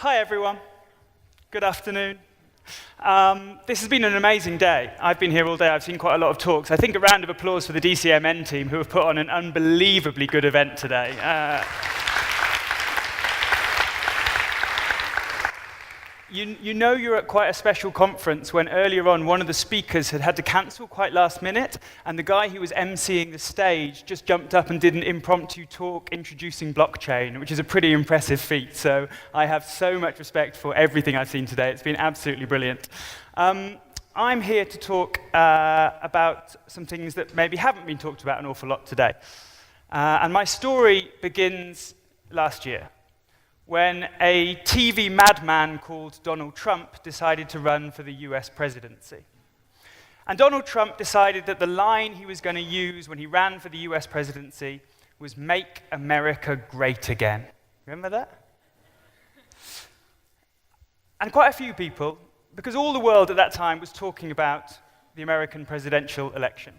Hi, everyone. Good afternoon. This has been an amazing day. I've been here all day. I've seen quite a lot of talks. I think a round of applause for the DCMN team who have put on an unbelievably good event today. You know you're at quite a special conference when earlier on one of the speakers had to cancel quite last minute, and the guy who was emceeing the stage just jumped up and did an impromptu talk introducing blockchain, which is a pretty impressive feat. So I have so much respect for everything I've seen today. It's been absolutely brilliant. I'm here to talk about some things that maybe haven't been talked about an awful lot today. And my story begins last year, when a TV madman called Donald Trump decided to run for the US presidency. And Donald Trump decided that the line he was going to use when he ran for the US presidency was "Make America Great Again." Remember that? And quite a few people, because all the world at that time was talking about the American presidential election.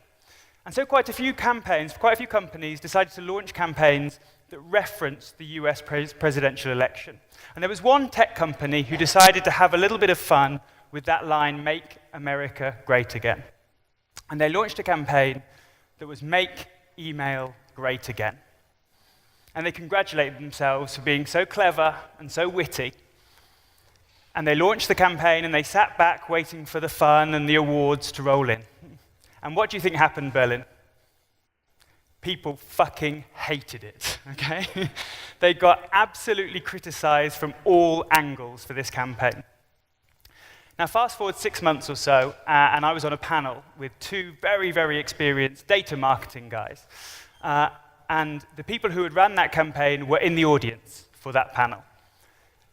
And so quite a few companies decided to launch campaigns that referenced the US presidential election. And there was one tech company who decided to have a little bit of fun with that line, "Make America Great Again." And they launched a campaign that was "Make Email Great Again." And they congratulated themselves for being so clever and so witty. And they launched the campaign and they sat back waiting for the fun and the awards to roll in. And what do you think happened, Berlin? People fucking hated it, okay? They got absolutely criticized from all angles for this campaign. Now, fast forward 6 months or so, and I was on a panel with two very, very experienced data marketing guys. And the people who had run that campaign were in the audience for that panel.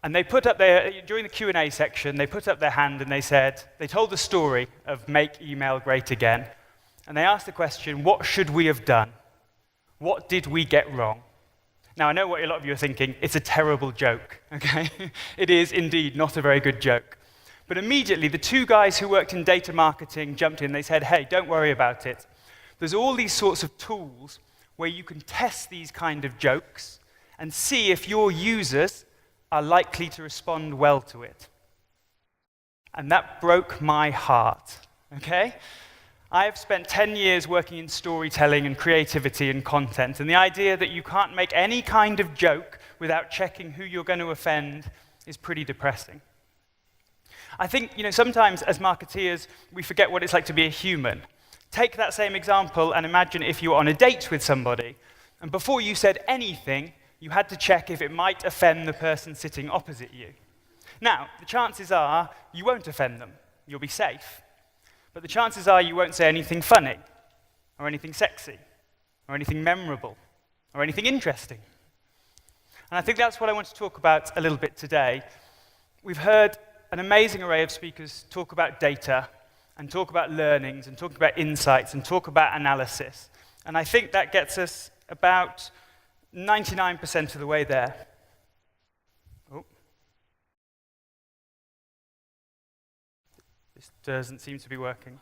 And they put up during the Q&A section, they put up their hand and they told the story of "Make Email Great Again." And they asked the question, what should we have done? What did we get wrong? Now, I know what a lot of you are thinking. It's a terrible joke, okay? It is indeed not a very good joke. But immediately, the two guys who worked in data marketing jumped in. They said, hey, don't worry about it. There's all these sorts of tools where you can test these kind of jokes and see if your users are likely to respond well to it. And that broke my heart, okay? I have spent 10 years working in storytelling and creativity and content, and the idea that you can't make any kind of joke without checking who you're going to offend is pretty depressing. I think, sometimes as marketeers, we forget what it's like to be a human. Take that same example and imagine if you were on a date with somebody, and before you said anything, you had to check if it might offend the person sitting opposite you. Now, the chances are you won't offend them. You'll be safe. But the chances are you won't say anything funny, or anything sexy, or anything memorable, or anything interesting. And I think that's what I want to talk about a little bit today. We've heard an amazing array of speakers talk about data, and talk about learnings, and talk about insights, and talk about analysis. And I think that gets us about 99% of the way there. Oh. This doesn't seem to be working.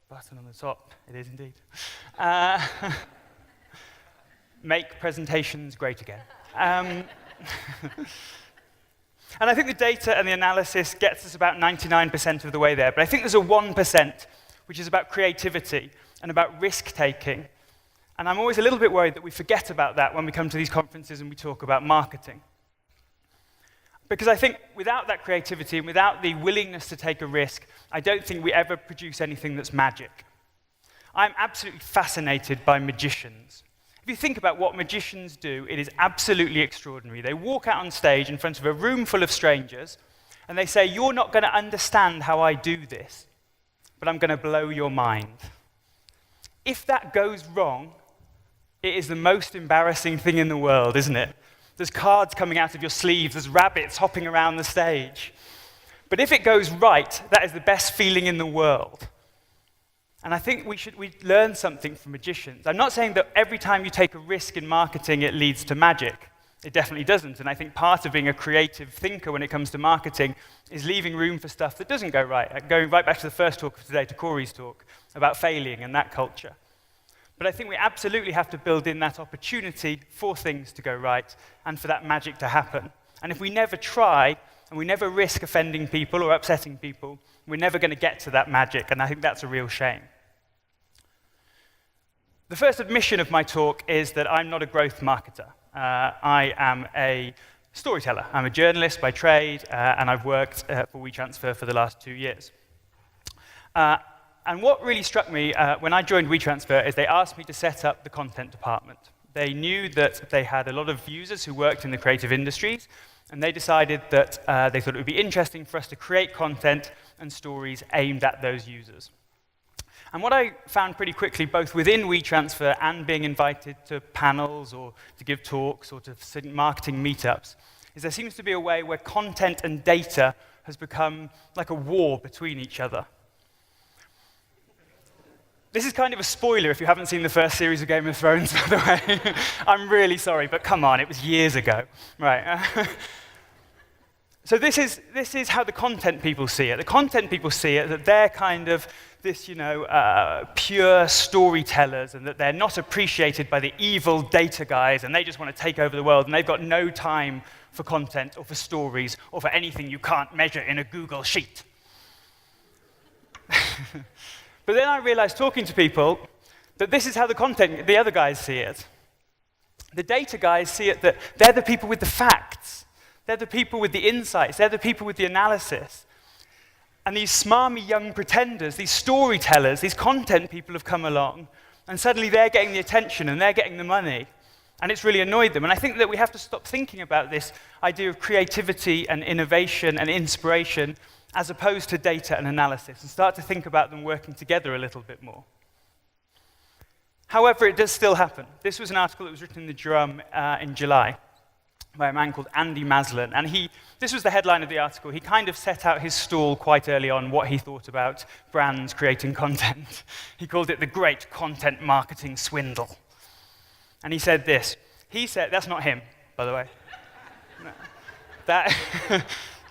Button on the top. It is indeed. Make presentations great again. And I think the data and the analysis gets us about 99% of the way there. But I think there's a 1%, which is about creativity and about risk-taking. And I'm always a little bit worried that we forget about that when we come to these conferences and we talk about marketing. Because I think without that creativity and without the willingness to take a risk, I don't think we ever produce anything that's magic. I'm absolutely fascinated by magicians. If you think about what magicians do, it is absolutely extraordinary. They walk out on stage in front of a room full of strangers, and they say, you're not going to understand how I do this, but I'm going to blow your mind. If that goes wrong, it is the most embarrassing thing in the world, isn't it? There's cards coming out of your sleeves, there's rabbits hopping around the stage. But if it goes right, that is the best feeling in the world. And I think we learn something from magicians. I'm not saying that every time you take a risk in marketing, it leads to magic. It definitely doesn't. And I think part of being a creative thinker when it comes to marketing is leaving room for stuff that doesn't go right. Going right back to the first talk of today, to Corey's talk, about failing and that culture. But I think we absolutely have to build in that opportunity for things to go right and for that magic to happen. And if we never try, and we never risk offending people or upsetting people, we're never going to get to that magic, and I think that's a real shame. The first admission of my talk is that I'm not a growth marketer. I am a storyteller. I'm a journalist by trade, and I've worked for WeTransfer for the last 2 years. And what really struck me when I joined WeTransfer is they asked me to set up the content department. They knew that they had a lot of users who worked in the creative industries, and they decided that they thought it would be interesting for us to create content and stories aimed at those users. And what I found pretty quickly, both within WeTransfer and being invited to panels or to give talks or to marketing meetups, is there seems to be a way where content and data has become like a war between each other. This is kind of a spoiler if you haven't seen the first series of Game of Thrones, by the way. I'm really sorry, but come on, it was years ago. Right. So this is how the content people see it. The content people see it that they're kind of this, pure storytellers, and that they're not appreciated by the evil data guys, and they just want to take over the world, and they've got no time for content or for stories or for anything you can't measure in a Google sheet. But then I realized, talking to people, that this is how the other guys see it. The data guys see it that they're the people with the facts. They're the people with the insights. They're the people with the analysis. And these smarmy young pretenders, these storytellers, these content people have come along, and suddenly they're getting the attention and they're getting the money. And it's really annoyed them. And I think that we have to stop thinking about this idea of creativity and innovation and inspiration as opposed to data and analysis, and start to think about them working together a little bit more. However, it does still happen. This was an article that was written in the Drum in July by a man called Andy Maslin, and this was the headline of the article. He kind of set out his stall quite early on, what he thought about brands creating content. He called it the great content marketing swindle. And he said this. He said, that's not him, by the way. No, that...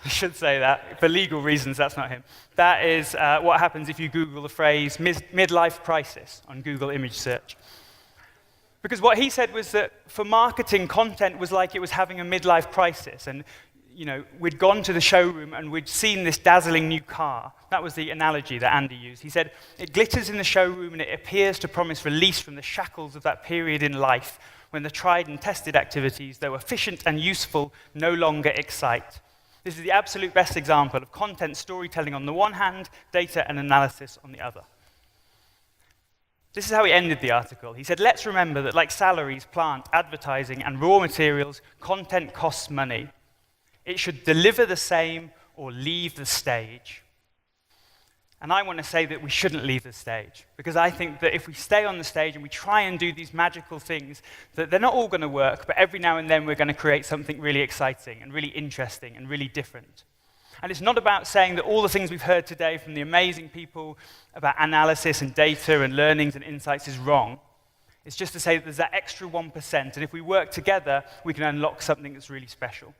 I should say that. For legal reasons, that's not him. That is what happens if you Google the phrase midlife crisis on Google image search. Because what he said was that for marketing, content was like it was having a midlife crisis. And we'd gone to the showroom and we'd seen this dazzling new car. That was the analogy that Andy used. He said, it glitters in the showroom and it appears to promise release from the shackles of that period in life when the tried and tested activities, though efficient and useful, no longer excite. This is the absolute best example of content storytelling on the one hand, data and analysis on the other. This is how he ended the article. He said, let's remember that like salaries, plant, advertising, and raw materials, content costs money. It should deliver the same or leave the stage. And I want to say that we shouldn't leave the stage, because I think that if we stay on the stage and we try and do these magical things, that they're not all going to work, but every now and then we're going to create something really exciting and really interesting and really different. And it's not about saying that all the things we've heard today from the amazing people about analysis and data and learnings and insights is wrong. It's just to say that there's that extra 1%, and if we work together, we can unlock something that's really special.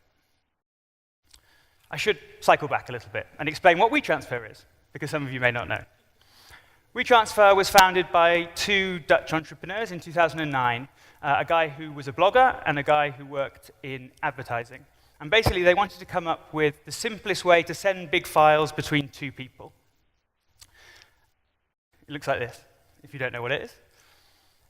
I should cycle back a little bit and explain what WeTransfer is, because some of you may not know. WeTransfer was founded by 2 Dutch entrepreneurs in 2009, a guy who was a blogger and a guy who worked in advertising. And basically, they wanted to come up with the simplest way to send big files between 2 people. It looks like this, if you don't know what it is.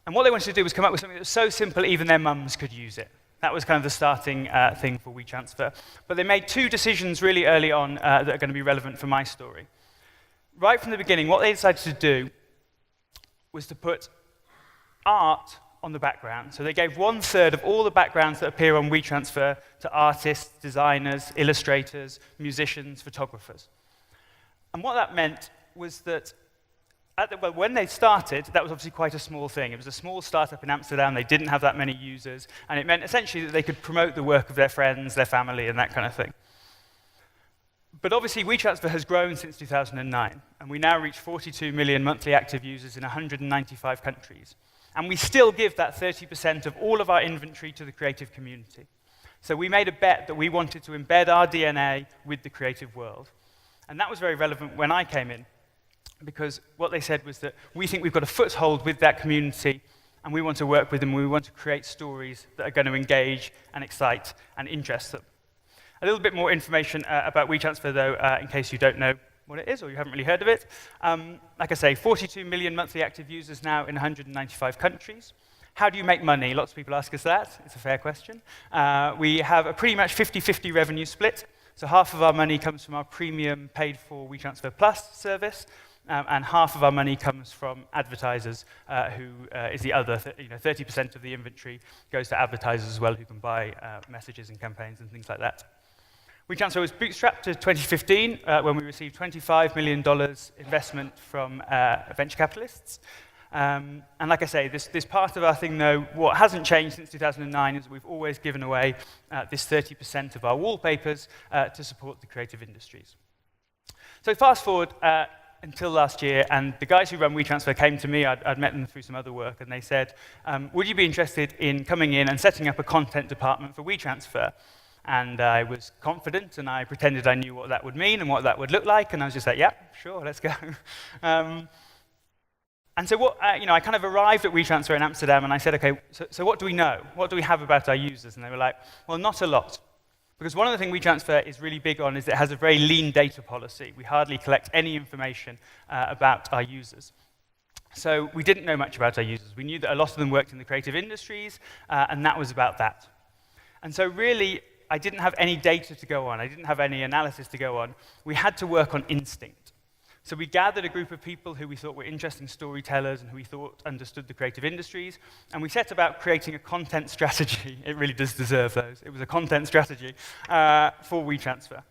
And what they wanted to do was come up with something that was so simple even their mums could use it. That was kind of the starting thing for WeTransfer. But they made 2 decisions really early on that are going to be relevant for my story. Right from the beginning, what they decided to do was to put art on the background. So they gave 1/3 of all the backgrounds that appear on WeTransfer to artists, designers, illustrators, musicians, photographers. And what that meant was that when they started, that was obviously quite a small thing. It was a small startup in Amsterdam. They didn't have that many users. And it meant essentially that they could promote the work of their friends, their family, and that kind of thing. But obviously, WeTransfer has grown since 2009, and we now reach 42 million monthly active users in 195 countries. And we still give that 30% of all of our inventory to the creative community. So we made a bet that we wanted to embed our DNA with the creative world. And that was very relevant when I came in, because what they said was that we think we've got a foothold with that community, and we want to work with them, we want to create stories that are going to engage and excite and interest them. A little bit more information about WeTransfer, though, in case you don't know what it is or you haven't really heard of it. Like I say, 42 million monthly active users now in 195 countries. How do you make money? Lots of people ask us that. It's a fair question. We have a pretty much 50-50 revenue split. So half of our money comes from our premium paid-for WeTransfer Plus service, and half of our money comes from advertisers, who is the other. 30% of the inventory goes to advertisers as well, who can buy messages and campaigns and things like that. WeTransfer was bootstrapped to 2015 when we received $25 million investment from venture capitalists. And like I say, this part of our thing, though, what hasn't changed since 2009 is we've always given away this 30% of our wallpapers to support the creative industries. So fast forward until last year, and the guys who run WeTransfer came to me. I'd met them through some other work, and they said, would you be interested in coming in and setting up a content department for WeTransfer? And I was confident, and I pretended I knew what that would mean and what that would look like, and I was just like, yeah, sure, let's go. And so what, I kind of arrived at WeTransfer in Amsterdam, and I said, okay, so what do we know? What do we have about our users? And they were like, well, not a lot. Because one of the things WeTransfer is really big on is it has a very lean data policy. We hardly collect any information about our users. So we didn't know much about our users. We knew that a lot of them worked in the creative industries, and that was about that. And so really, I didn't have any data to go on. I didn't have any analysis to go on. We had to work on instinct. So we gathered a group of people who we thought were interesting storytellers and who we thought understood the creative industries, and we set about creating a content strategy. It really does deserve those. It was a content strategy for WeTransfer.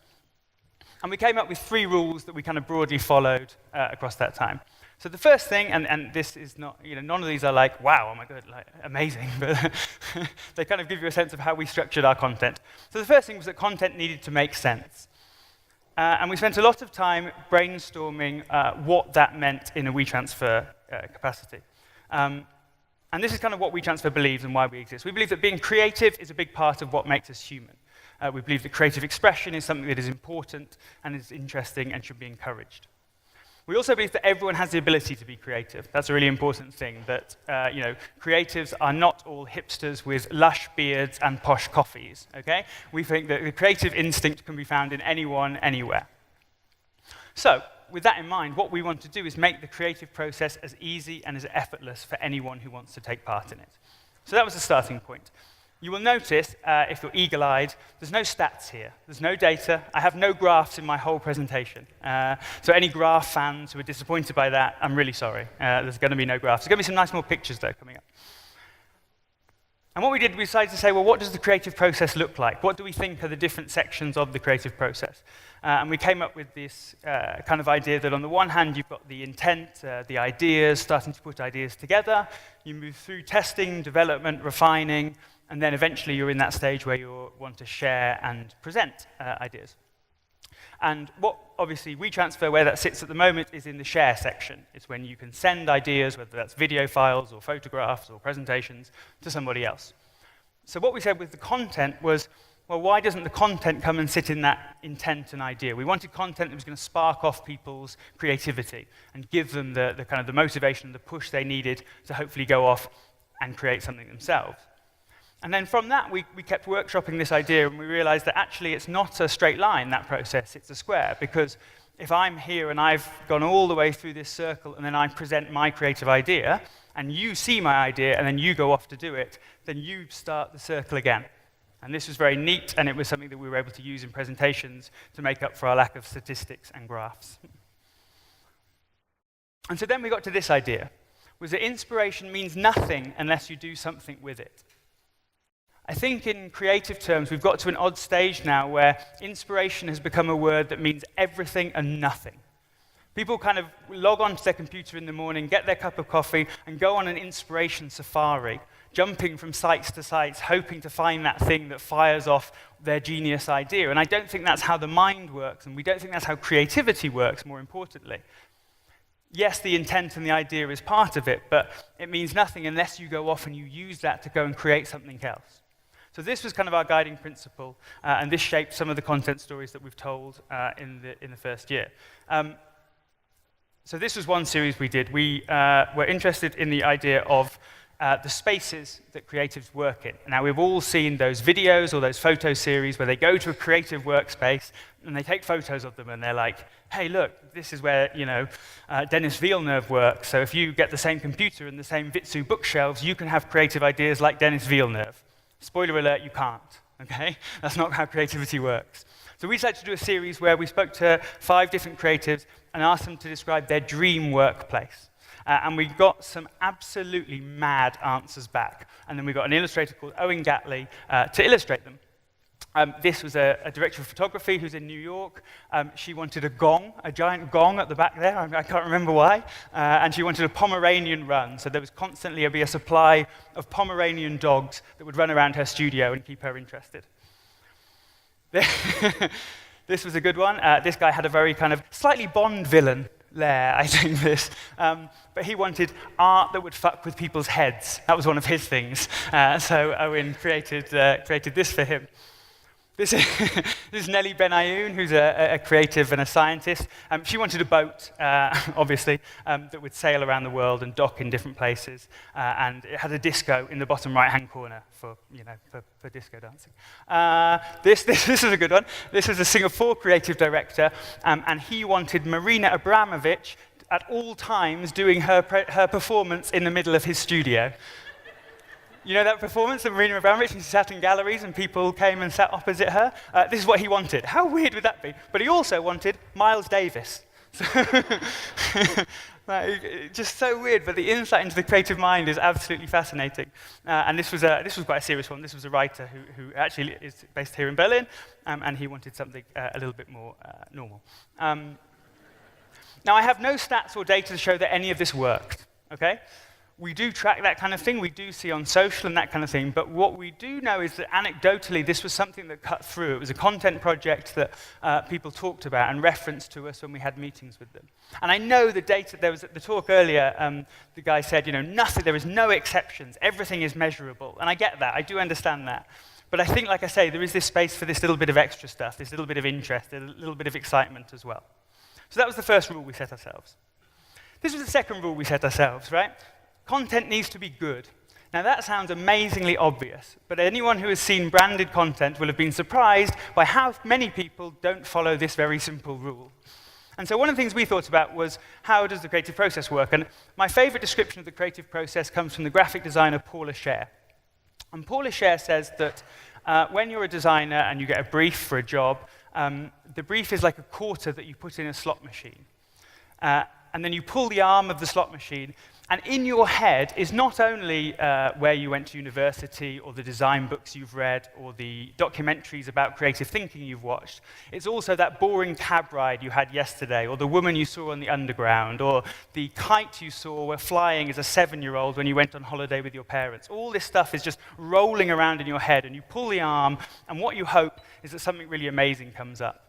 And we came up with 3 rules that we kind of broadly followed across that time. So the first thing, and this is not, none of these are like, wow, oh my God, like, amazing, but they kind of give you a sense of how we structured our content. So the first thing was that content needed to make sense. And we spent a lot of time brainstorming what that meant in a WeTransfer capacity. And this is kind of what WeTransfer believes and why we exist. We believe that being creative is a big part of what makes us human. We believe that creative expression is something that is important and is interesting and should be encouraged. We also believe that everyone has the ability to be creative. That's a really important thing, that creatives are not all hipsters with lush beards and posh coffees, okay? We think that the creative instinct can be found in anyone, anywhere. So, with that in mind, what we want to do is make the creative process as easy and as effortless for anyone who wants to take part in it. So that was the starting point. You will notice, if you're eagle-eyed, there's no stats here. There's no data. I have no graphs in my whole presentation. So any graph fans who are disappointed by that, I'm really sorry. There's going to be no graphs. There's going to be some nice more pictures, though, coming up. And what we did, we decided to say, well, what does the creative process look like? What do we think are the different sections of the creative process? And we came up with this kind of idea that on the one hand, you've got the intent, the ideas, starting to put ideas together. You move through testing, development, refining, and then eventually you're in that stage where you want to share and present ideas. And what, obviously, WeTransfer, where that sits at the moment, is in the share section. It's when you can send ideas, whether that's video files or photographs or presentations, to somebody else. So what we said with the content was, well, why doesn't the content come and sit in that intent and idea? We wanted content that was going to spark off people's creativity and give them the kind of the motivation, the push they needed to hopefully go off and create something themselves. And then from that, we kept workshopping this idea, and we realized that actually it's not a straight line, that process, it's a square, because if I'm here and I've gone all the way through this circle, and then I present my creative idea, and you see my idea, and then you go off to do it, then you start the circle again. And this was very neat, and it was something that we were able to use in presentations to make up for our lack of statistics and graphs. And so then we got to this idea, was that inspiration means nothing unless you do something with it. I think in creative terms, we've got to an odd stage now where inspiration has become a word that means everything and nothing. People kind of log onto their computer in the morning, get their cup of coffee, and go on an inspiration safari, jumping from sites to sites, hoping to find that thing that fires off their genius idea. And I don't think that's how the mind works, and we don't think that's how creativity works, more importantly. Yes, the intent and the idea is part of it, but it means nothing unless you go off and you use that to go and create something else. So this was kind of our guiding principle, and this shaped some of the content stories that we've told in the first year. So this was one series we did. We were interested in the idea of the spaces that creatives work in. Now, we've all seen those videos or those photo series where they go to a creative workspace and they take photos of them and they're like, hey, look, this is where, Denis Villeneuve works. So if you get the same computer and the same Vitsu bookshelves, you can have creative ideas like Denis Villeneuve. Spoiler alert, you can't, okay? That's not how creativity works. So we decided to do a series where we spoke to 5 different creatives and asked them to describe their dream workplace. And we got some absolutely mad answers back. And then we got an illustrator called Owen Gatley to illustrate them. This was a director of photography who's in New York. She wanted a gong, a giant gong at the back there. I can't remember why. And she wanted a Pomeranian run. So there was constantly be a supply of Pomeranian dogs that would run around her studio and keep her interested. This was a good one. This guy had a very kind of slightly Bond villain lair, I think this. But he wanted art that would fuck with people's heads. That was one of his things. So Owen created this for him. This is Nelly Benayoun, who's a creative and a scientist. She wanted a boat, obviously, that would sail around the world and dock in different places. And it had a disco in the bottom right-hand corner for disco dancing. This is a good one. This is a Singapore creative director, and he wanted Marina Abramovic at all times doing her performance in the middle of his studio. You know that performance of Marina Abramovic, and she sat in galleries and people came and sat opposite her? This is what he wanted. How weird would that be? But he also wanted Miles Davis. Just so weird, but the insight into the creative mind is absolutely fascinating. And this was quite a serious one. This was a writer who actually is based here in Berlin, and he wanted something a little bit more normal. Now, I have no stats or data to show that any of this worked, okay? We do track that kind of thing. We do see on social and that kind of thing. But what we do know is that anecdotally, this was something that cut through. It was a content project that people talked about and referenced to us when we had meetings with them. And I know the data, there was at the talk earlier, the guy said, there is no exceptions. Everything is measurable. And I get that. I do understand that. But I think, like I say, there is this space for this little bit of extra stuff, this little bit of interest, a little bit of excitement as well. So that was the first rule we set ourselves. This was the second rule we set ourselves, right? Content needs to be good. Now that sounds amazingly obvious, but anyone who has seen branded content will have been surprised by how many people don't follow this very simple rule. And so one of the things we thought about was, how does the creative process work? And my favorite description of the creative process comes from the graphic designer Paula Scher. And Paula Scher says that when you're a designer and you get a brief for a job, the brief is like a quarter that you put in a slot machine. And then you pull the arm of the slot machine, and in your head is not only where you went to university, or the design books you've read, or the documentaries about creative thinking you've watched. It's also that boring cab ride you had yesterday, or the woman you saw on the underground, or the kite you saw flying as a 7-year-old when you went on holiday with your parents. All this stuff is just rolling around in your head, and you pull the arm, and what you hope is that something really amazing comes up.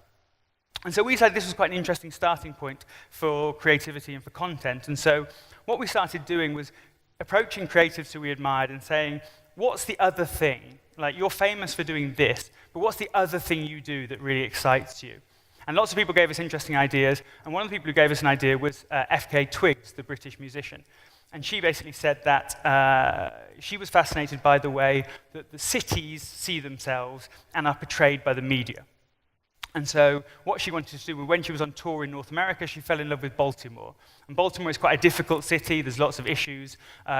And so we decided this was quite an interesting starting point for creativity and for content. And so what we started doing was approaching creatives who we admired and saying, what's the other thing? Like, you're famous for doing this, but what's the other thing you do that really excites you? And lots of people gave us interesting ideas. And one of the people who gave us an idea was F.K. Twigs, the British musician. And she basically said that she was fascinated by the way that the cities see themselves and are portrayed by the media. And so what she wanted to do, when she was on tour in North America, she fell in love with Baltimore. And Baltimore is quite a difficult city. There's lots of issues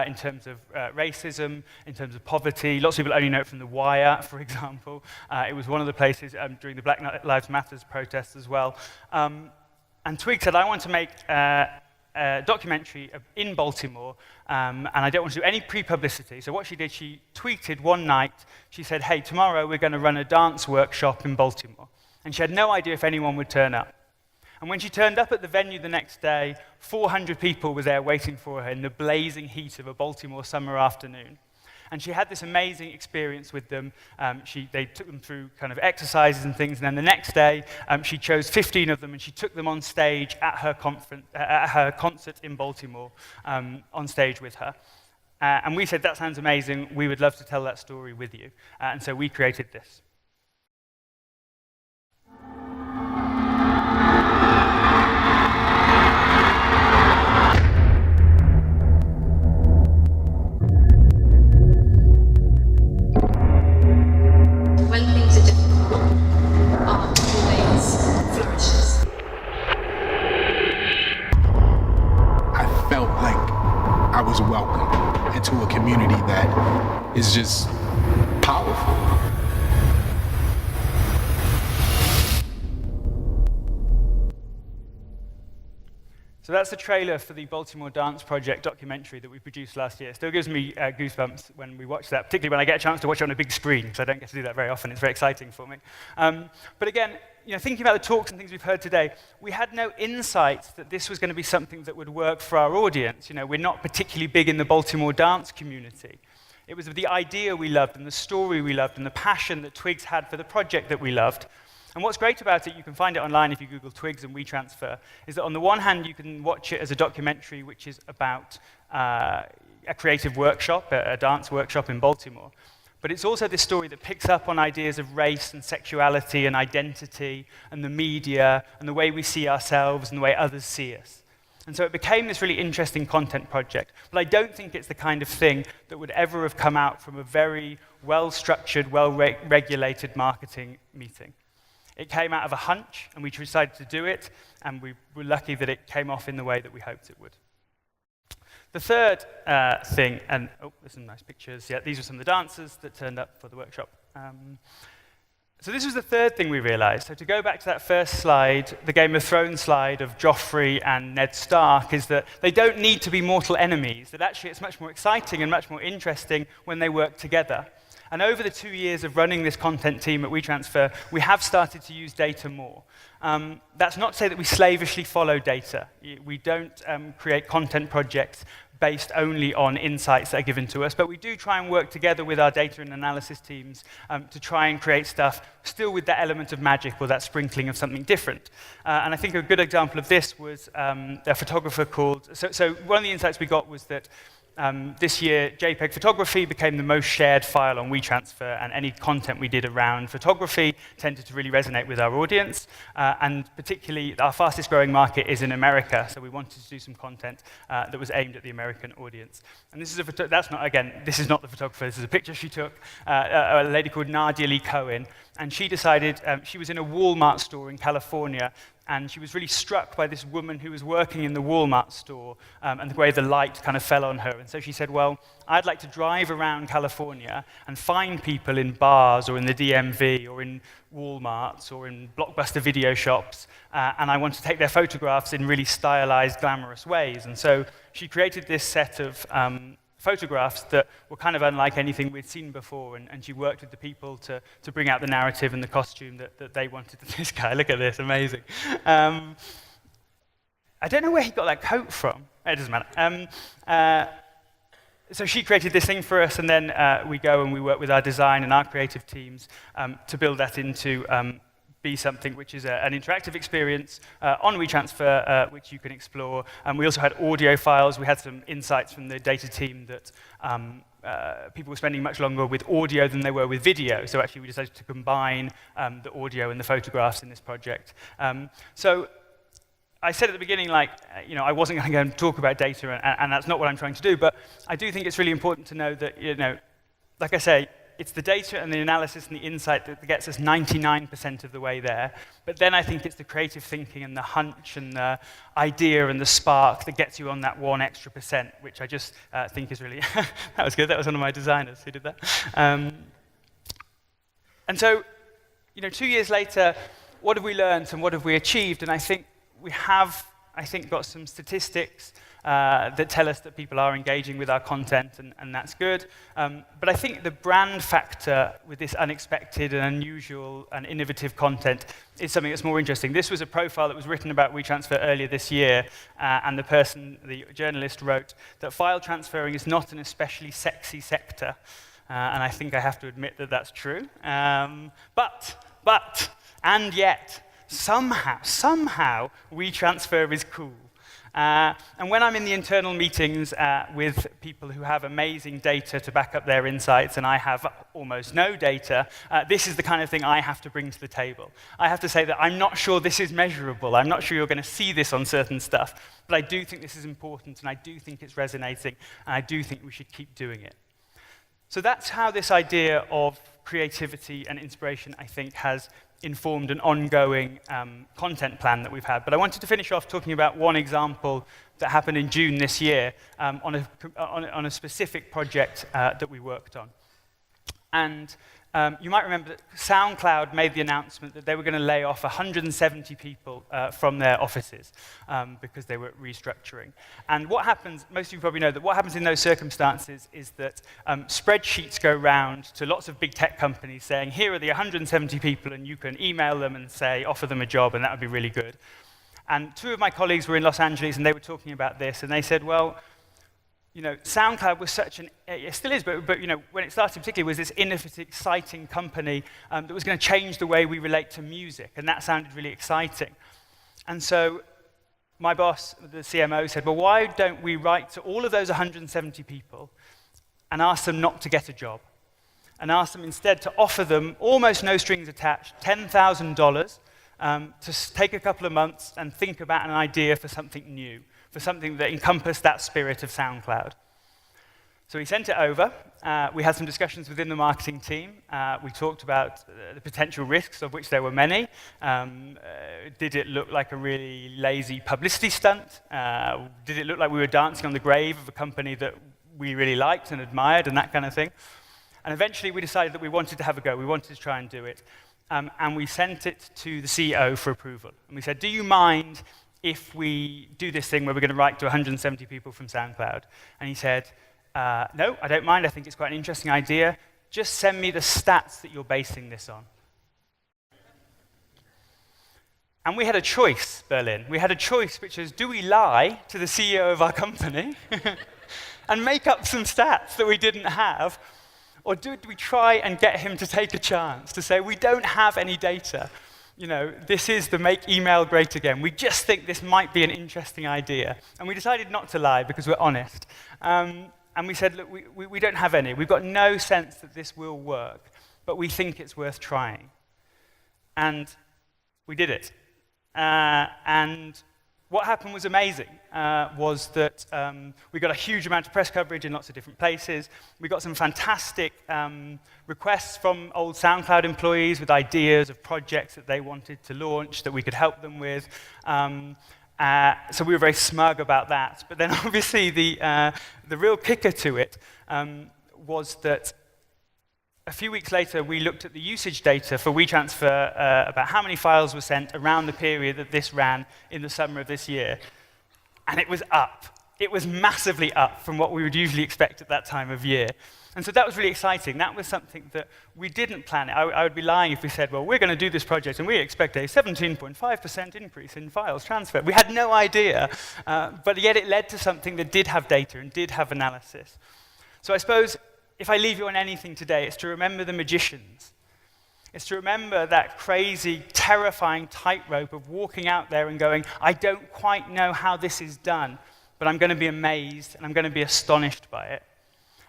in terms of racism, in terms of poverty. Lots of people only know it from The Wire, for example. It was one of the places during the Black Lives Matter protests as well. And Twig said, I want to make a documentary in Baltimore, and I don't want to do any pre-publicity. So what she did, she tweeted one night. She said, hey, tomorrow we're going to run a dance workshop in Baltimore. And she had no idea if anyone would turn up. And when she turned up at the venue the next day, 400 people were there waiting for her in the blazing heat of a Baltimore summer afternoon. And she had this amazing experience with them. They took them through kind of exercises and things, and then the next day, she chose 15 of them, and she took them on stage at her concert in Baltimore, on stage with her. And we said, that sounds amazing. We would love to tell that story with you. And so we created this. I was welcome into a community that is just powerful. So that's the trailer for the Baltimore Dance Project documentary that we produced last year. It still gives me goosebumps when we watch that, particularly when I get a chance to watch it on a big screen, because I don't get to do that very often. It's very exciting for me. But again, thinking about the talks and things we've heard today, we had no insight that this was going to be something that would work for our audience. We're not particularly big in the Baltimore dance community. It was the idea we loved, and the story we loved, and the passion that Twigs had for the project that we loved. And what's great about it, you can find it online if you Google Twigs and WeTransfer, is that on the one hand, you can watch it as a documentary which is about a creative workshop, a dance workshop in Baltimore. But it's also this story that picks up on ideas of race and sexuality and identity and the media and the way we see ourselves and the way others see us. And so it became this really interesting content project. But I don't think it's the kind of thing that would ever have come out from a very well-structured, well-regulated marketing meeting. It came out of a hunch, and we decided to do it, and we were lucky that it came off in the way that we hoped it would. The third thing, and there's some nice pictures. Yeah, these are some of the dancers that turned up for the workshop. So this was the third thing we realized. So to go back to that first slide, the Game of Thrones slide of Joffrey and Ned Stark, is that they don't need to be mortal enemies, that actually it's much more exciting and much more interesting when they work together. And over the 2 years of running this content team at WeTransfer, we have started to use data more. That's not to say that we slavishly follow data. We don't create content projects based only on insights that are given to us, but we do try and work together with our data and analysis teams to try and create stuff still with that element of magic or that sprinkling of something different. And I think a good example of this was a photographer called... So one of the insights we got was that this year, JPEG photography became the most shared file on WeTransfer, and any content we did around photography tended to really resonate with our audience. And particularly, our fastest growing market is in America, so we wanted to do some content that was aimed at the American audience. And this is this is not the photographer, this is a picture she took, a lady called Nadia Lee Cohen, and she decided, she was in a Walmart store in California, and she was really struck by this woman who was working in the Walmart store and the way the light kind of fell on her. And so she said, well, I'd like to drive around California and find people in bars or in the DMV or in Walmarts or in Blockbuster video shops, and I want to take their photographs in really stylized, glamorous ways. And so she created this set of photographs that were kind of unlike anything we'd seen before, and she worked with the people to bring out the narrative and the costume that they wanted. This guy, look at this, amazing. I don't know where he got that coat from. It doesn't matter. So she created this thing for us, and then we go and we work with our design and our creative teams to build that into be something which is an interactive experience on WeTransfer, which you can explore. And we also had audio files. We had some insights from the data team that people were spending much longer with audio than they were with video. So actually, we decided to combine the audio and the photographs in this project. So I said at the beginning, I wasn't going to go and talk about data, and that's not what I'm trying to do. But I do think it's really important to know that, like I say, it's the data and the analysis and the insight that gets us 99% of the way there. But then I think it's the creative thinking and the hunch and the idea and the spark that gets you on that 1 extra percent, which I just think is really... That was good. That was one of my designers who did that. And so, 2 years later, what have we learned and what have we achieved? And I think we have, got some statistics that tell us that people are engaging with our content, and that's good. But I think the brand factor with this unexpected and unusual and innovative content is something that's more interesting. This was a profile that was written about WeTransfer earlier this year, and the journalist wrote that file transferring is not an especially sexy sector. And I think I have to admit that that's true. But, and yet, somehow, WeTransfer is cool. And when I'm in the internal meetings with people who have amazing data to back up their insights, and I have almost no data, this is the kind of thing I have to bring to the table. I have to say that I'm not sure this is measurable. I'm not sure you're going to see this on certain stuff. But I do think this is important, and I do think it's resonating, and I do think we should keep doing it. So that's how this idea of creativity and inspiration, I think, has informed an ongoing content plan that we've had. But I wanted to finish off talking about one example that happened in June this year on a specific project that we worked on. And you might remember that SoundCloud made the announcement that they were going to lay off 170 people from their offices because they were restructuring. And what happens, most of you probably know that what happens in those circumstances is that spreadsheets go round to lots of big tech companies saying, here are the 170 people, and you can email them and say, offer them a job, and that would be really good. And two of my colleagues were in Los Angeles, and they were talking about this, and they said, well, you know, SoundCloud was such an, it still is, but you know, when it started particularly was this innovative, exciting company that was going to change the way we relate to music, and that sounded really exciting. And so my boss, the CMO, said, well, why don't we write to all of those 170 people and ask them not to get a job, and ask them instead to offer them, almost no strings attached, $10,000 to take a couple of months and think about an idea for something new, for something that encompassed that spirit of SoundCloud. So we sent it over. We had some discussions within the marketing team. We talked about the potential risks, of which there were many. Did it look like a really lazy publicity stunt? Did it look like we were dancing on the grave of a company that we really liked and admired and that kind of thing? And eventually we decided that we wanted to have a go. We wanted to try and do it. And we sent it to the CEO for approval. And we said, do you mind if we do this thing where we're going to write to 170 people from SoundCloud? And he said, no, I don't mind. I think it's quite an interesting idea. Just send me the stats that you're basing this on. And we had a choice, Berlin. We had a choice, which is, do we lie to the CEO of our company and make up some stats that we didn't have? Or did we try and get him to take a chance, to say, we don't have any data. You know, this is the make email great again. We just think this might be an interesting idea. And we decided not to lie because we're honest. And we said, look, we don't have any. We've got no sense that this will work, but we think it's worth trying. And we did it. And what happened was amazing, was that we got a huge amount of press coverage in lots of different places. We got some fantastic requests from old SoundCloud employees with ideas of projects that they wanted to launch that we could help them with. So we were very smug about that. But then obviously the real kicker to it was that a few weeks later, we looked at the usage data for WeTransfer about how many files were sent around the period that this ran in the summer of this year. And it was up. It was massively up from what we would usually expect at that time of year. And so that was really exciting. That was something that we didn't plan. I would be lying if we said, well, we're going to do this project, and we expect a 17.5% increase in files transferred. We had no idea. But yet it led to something that did have data and did have analysis. So I suppose if I leave you on anything today, it's to remember the magicians. It's to remember that crazy, terrifying tightrope of walking out there and going, I don't quite know how this is done, but I'm going to be amazed and I'm going to be astonished by it.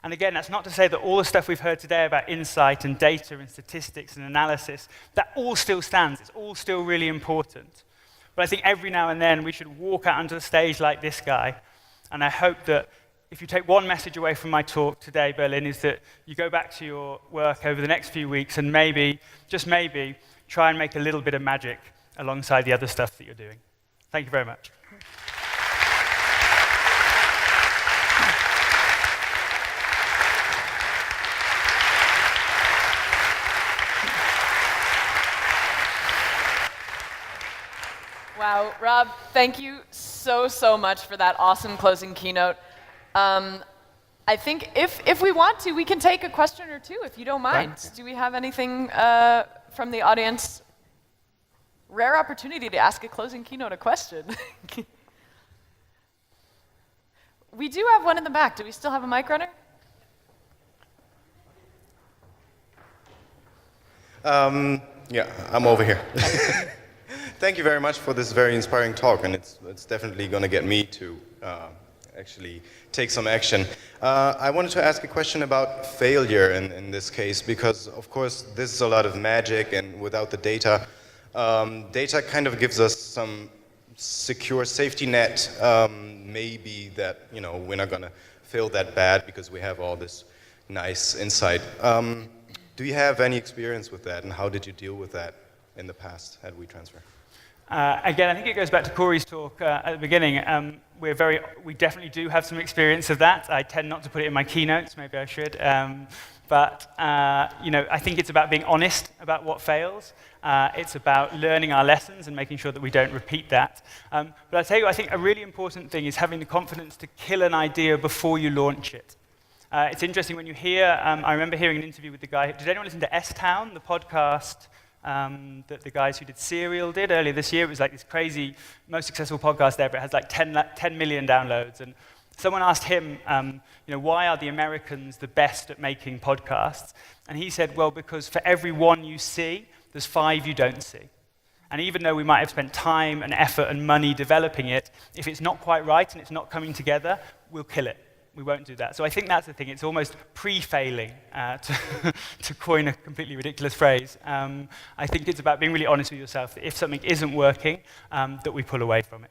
And again, that's not to say that all the stuff we've heard today about insight and data and statistics and analysis, that all still stands. It's all still really important. But I think every now and then we should walk out onto the stage like this guy, and I hope that if you take one message away from my talk today, Berlin, is that you go back to your work over the next few weeks and maybe, just maybe, try and make a little bit of magic alongside the other stuff that you're doing. Thank you very much. Wow, Rob, thank you so much for that awesome closing keynote. I think if we want to, we can take a question or two, if you don't mind. Right. Do we have anything from the audience? Rare opportunity to ask a closing keynote a question. We do have one in the back. Do we still have a mic runner? Yeah, I'm over here. Thank you very much for this very inspiring talk, and it's definitely going to get me to actually take some action. I wanted to ask a question about failure in this case, because of course this is a lot of magic, and without the data, data kind of gives us some secure safety net, maybe that we're not going to fail that bad because we have all this nice insight. Do you have any experience with that, and how did you deal with that? in the past at WeTransfer? Again, I think it goes back to Corey's talk at the beginning. We definitely do have some experience of that. I tend not to put it in my keynotes. Maybe I should. But I think it's about being honest about what fails. It's about learning our lessons and making sure that we don't repeat that. But I'll tell you, I think a really important thing is having the confidence to kill an idea before you launch it. It's interesting when you hear, I remember hearing an interview with the guy. Did anyone listen to S-Town, the podcast that the guys who did Serial did earlier this year? It was like this crazy, most successful podcast ever. It has like 10 million downloads. And someone asked him, why are the Americans the best at making podcasts? And he said, well, because for every one you see, there's 5 you don't see. And even though we might have spent time and effort and money developing it, if it's not quite right and it's not coming together, we'll kill it. We won't do that. So I think that's the thing. It's almost pre-failing, to coin a completely ridiculous phrase. I think it's about being really honest with yourself that if something isn't working, that we pull away from it.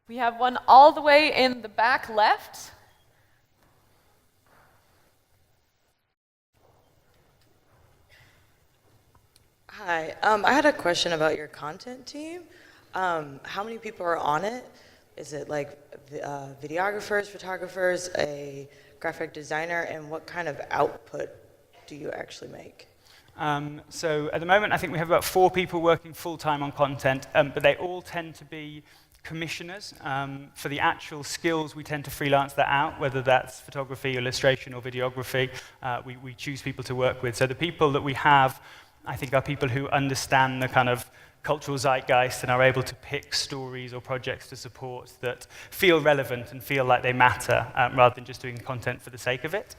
We have one all the way in the back left. Hi, I had a question about your content team. How many people are on it? Is it like videographers, photographers, a graphic designer, and what kind of output do you actually make? So at the moment, I think we have about 4 people working full-time on content, but they all tend to be commissioners. For the actual skills, we tend to freelance that out, whether that's photography, illustration, or videography. We choose people to work with. So the people that we have, I think, are people who understand the kind of cultural zeitgeist and are able to pick stories or projects to support that feel relevant and feel like they matter, rather than just doing content for the sake of it.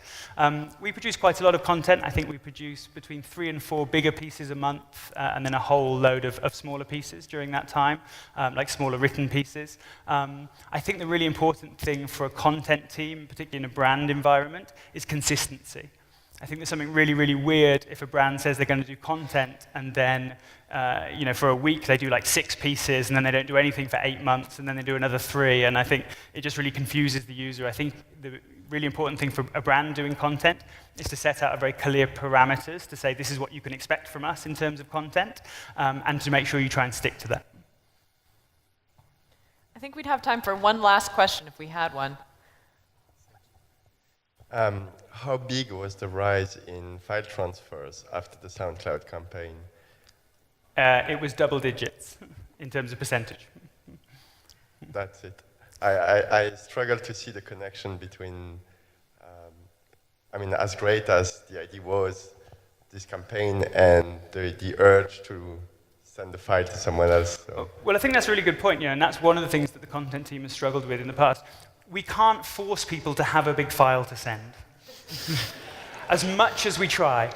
We produce quite a lot of content. I think we produce between 3 and 4 bigger pieces a month, and then a whole load of smaller pieces during that time, like smaller written pieces. I think the really important thing for a content team, particularly in a brand environment, is consistency. I think there's something really, really weird if a brand says they're going to do content and then, for a week they do like 6 pieces and then they don't do anything for 8 months and then they do another 3. And I think it just really confuses the user. I think the really important thing for a brand doing content is to set out a very clear parameters to say this is what you can expect from us in terms of content, and to make sure you try and stick to that. I think we'd have time for one last question if we had one. How big was the rise in file transfers after the SoundCloud campaign? It was double digits in terms of percentage. That's it. I struggle to see the connection between, as great as the idea was, this campaign, and the urge to send the file to someone else. So. Well, I think that's a really good point, and that's one of the things that the content team has struggled with in the past. We can't force people to have a big file to send. As much as we try,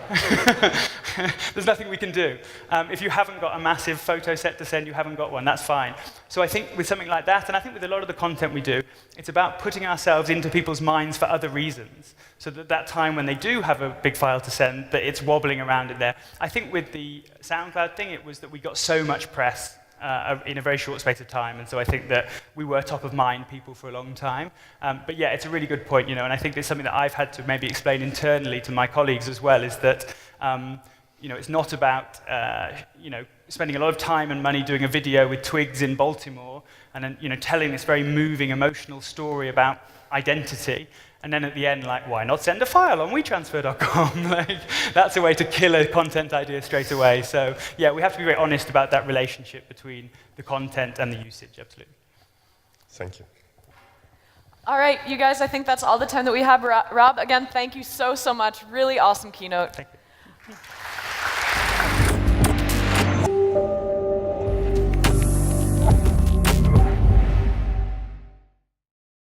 there's nothing we can do. If you haven't got a massive photo set to send, you haven't got one, that's fine. So I think with something like that, and I think with a lot of the content we do, it's about putting ourselves into people's minds for other reasons, so that that time when they do have a big file to send, that it's wobbling around in there. I think with the SoundCloud thing, it was that we got so much press in a very short space of time, and so I think that we were top of mind people for a long time. But yeah, it's a really good point, and I think it's something that I've had to maybe explain internally to my colleagues as well, is that it's not about spending a lot of time and money doing a video with twigs in Baltimore, and then telling this very moving, emotional story about identity. And then at the end, like, why not send a file on WeTransfer.com? That's a way to kill a content idea straight away. So yeah, we have to be very honest about that relationship between the content and the usage, absolutely. Thank you. All right, you guys, I think that's all the time that we have. Rob, again, thank you so much. Really awesome keynote. Thank you.